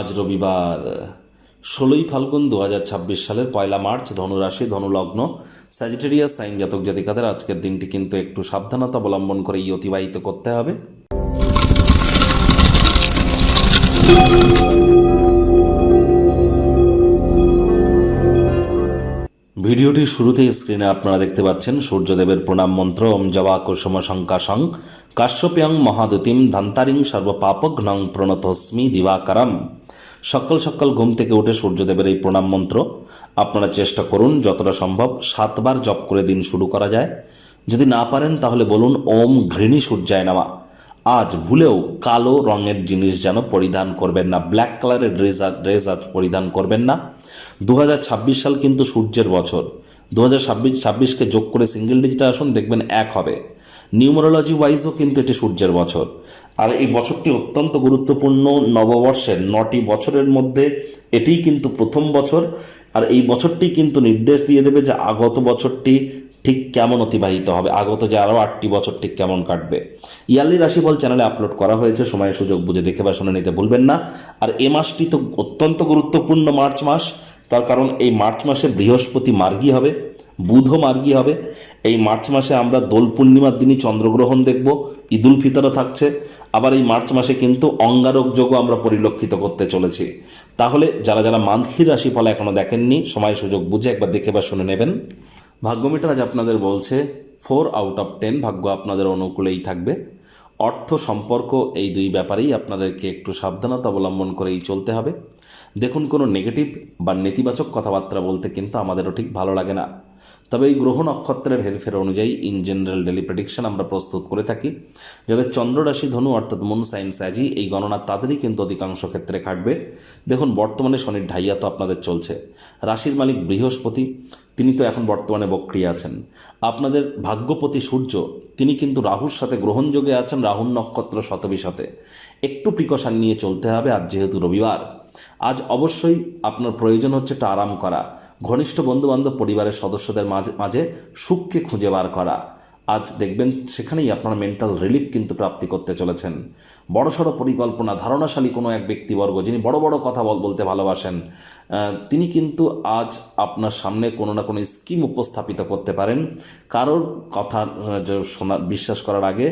আজ রবিবার ১৬ই ফাল্গুন ২০২৬ সালের ১ মার্চ, ধনুরাশি, ধনুলগ্ন, স্যাজিটেরিয়াস সাইন জাতক জাতিকাদের আজকের দিনটি কিন্তু একটু সাবধানতা অবলম্বন করেই অতিবাহিত করতে হবে। ভিডিওটির শুরুতেই স্ক্রিনে আপনারা দেখতে পাচ্ছেন সূর্যদেবের প্রণাম মন্ত্র ওম জবা কুসুম শঙ্কাশং কাশ্যপ্যং মহাদুতিম ধান্তারিং সর্বপাপঘ্নং প্রণতস্মি দিবাকরম। সকাল সকাল ঘুম থেকে উঠে সূর্যদেবের এই প্রণাম মন্ত্র আপনারা চেষ্টা করুন যতটা সম্ভব 7বার জপ করে দিন শুরু করা যায়। যদি না পারেন তাহলে বলুন ওম ঘৃণী সূর্যায় নমঃ। আজ ভুলেও কালো রঙের জিনিস যেন পরিধান করবেন না, ব্ল্যাক কালারের ড্রেস আজ পরিধান করবেন না। ২০২৬ সাল কিন্তু সূর্যের বছর। ২০২৬কে যোগ করে সিঙ্গেল ডিজিটে আসুন, দেখবেন 1 হবে। নিউমারোলজি ওয়াইজও কিন্তু এটি সূর্যের বছর। আর এই বছরটি অত্যন্ত গুরুত্বপূর্ণ। নববর্ষের 9টি বছরের মধ্যে এটিই কিন্তু প্রথম বছর। আর এই বছরটি কিন্তু নির্দেশ দিয়ে দেবে যে আগত বছরটি ঠিক কেমন অতিবাহিত হবে, আগত যে আরও 8টি বছর ঠিক কেমন কাটবে। ইয়ারলি রাশিফল চ্যানেলে আপলোড করা হয়েছে, সময় সুযোগ বুঝে দেখে বা শুনে নিতে ভুলবেন না। আর এ মাসটি তো অত্যন্ত গুরুত্বপূর্ণ, মার্চ মাস। তার কারণ এই মার্চ মাসে বৃহস্পতি মার্গী হবে, বুধও মার্গী হবে। এই মার্চ মাসে আমরা দোল পূর্ণিমার দিনই চন্দ্রগ্রহণ দেখব, ঈদুল ফিতরও থাকছে। আবার এই মার্চ মাসে কিন্তু অঙ্গারক যোগও আমরা পরিলক্ষিত করতে চলেছি। তাহলে যারা যারা মান্থলি রাশিফল এখনও দেখেননি, সময় সুযোগ বুঝে একবার দেখে বা শুনে নেবেন। ভাগ্যমিটার আজ আপনাদের বলছে 4/10 ভাগ্য আপনাদের অনুকূলেই থাকবে। অর্থ, সম্পর্ক, এই দুই ব্যাপারেই আপনাদেরকে একটু সাবধানতা অবলম্বন করেই চলতে হবে। দেখুন, কোনো নেগেটিভ বা নেতিবাচক কথাবার্তা বলতে কিন্তু আমাদেরও ঠিক ভালো লাগে না। তবে এই গ্রহ নক্ষত্রের হেরফের অনুযায়ী ইন জেনারেল ডেলি প্রেডিকশন আমরা প্রস্তুত করে থাকি। যাদের চন্দ্ররাশি ধনু অর্থাৎ মুন সাইন স্যাজি, এই গণনা তাদেরই কিন্তু অধিকাংশ ক্ষেত্রে খাটবে। দেখুন, বর্তমানে শনির ঢাইয়া তো আপনাদের চলছে। রাশির মালিক বৃহস্পতি, তিনি তো এখন বর্তমানে বক্রিয় আছেন। আপনাদের ভাগ্যপতি সূর্য, তিনি কিন্তু রাহুর সাথে গ্রহণযোগে আছেন, রাহুর নক্ষত্র শতবিশতে। একটু প্রিকশন নিয়ে চলতে হবে। আজ যেহেতু রবিবার, আজ অবশ্যই আপনার প্রয়োজন হচ্ছে একটু আরাম করা, ঘনিষ্ঠ বন্ধুবান্ধব পরিবারের সদস্যদের মাঝে সুখকে খুঁজে বার করা। আজ দেখবেন সেখানেই আপনারা মেন্টাল রিলিফ কিন্তু প্রাপ্তি করতে চলেছেন। বড়সড় পরিকল্পনা, ধারণাশালী কোনো এক ব্যক্তিবর্গ যিনি বড় বড় কথা বলতে ভালোবাসেন, তিনি কিন্তু আজ আপনার সামনে কোনো না কোনো স্কিম উপস্থাপিত করতে পারেন। কারোর কথা বিশ্বাস করার আগে,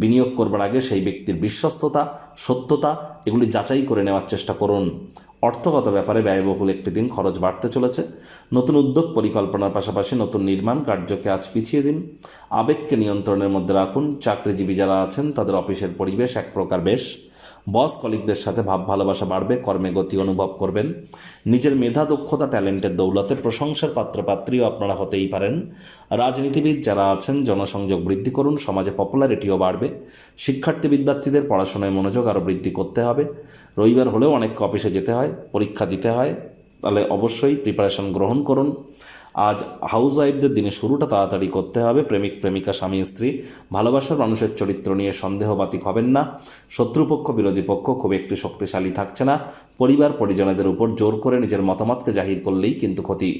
বিনিয়োগ করবার আগে সেই ব্যক্তির বিশ্বস্ততা, সত্যতা এগুলি যাচাই করে নেওয়ার চেষ্টা করুন। অর্থগত ব্যাপারে ব্যয়বহুল একটি দিন, খরচ বাড়তে চলেছে। নতুন উদ্যোগ পরিকল্পনার পাশাপাশি নতুন নির্মাণ কার্যকে আজ পিছিয়ে দিন। আবেগকে নিয়ন্ত্রণের মধ্যে রাখুন। চাকরিজীবী যারা আছেন তাদের অফিসের পরিবেশ এক প্রকার বেশ। বস কলিগদের সাথে ভাব ভালোবাসা বাড়বে, কর্মে গতি অনুভব করবেন। নিজের মেধা, দক্ষতা, ট্যালেন্টের দৌলতে প্রশংসার পাত্রপাত্রীও আপনারা হতেই পারেন। রাজনীতিবিদ যারা আছেন জনসংযোগ বৃদ্ধি করুন, সমাজে পপুলারিটিও বাড়বে। শিক্ষার্থী বিদ্যার্থীদের পড়াশোনায় মনোযোগ আরও বৃদ্ধি করতে হবে। রবিবার হলেও অনেককে অফিসে যেতে হয়, পরীক্ষা দিতে হয়, তাহলে অবশ্যই প্রিপারেশন গ্রহণ করুন। আজ হাউস ওয়াইফদের দিনে শুরুটা তাড়াতাড়ি করতে হবে। প্রেমিক প্রেমিকা, স্বামী স্ত্রী, ভালোবাসার মানুষের চরিত্র নিয়ে সন্দেহবাতিক হবেন না। শত্রুপক্ষ বিরোধী পক্ষ খুব একটু শক্তিশালী থাকছে না। পরিবার পরিজনদের উপর জোর করে নিজের মতামতকে জাহির করলেই কিন্তু ক্ষতি।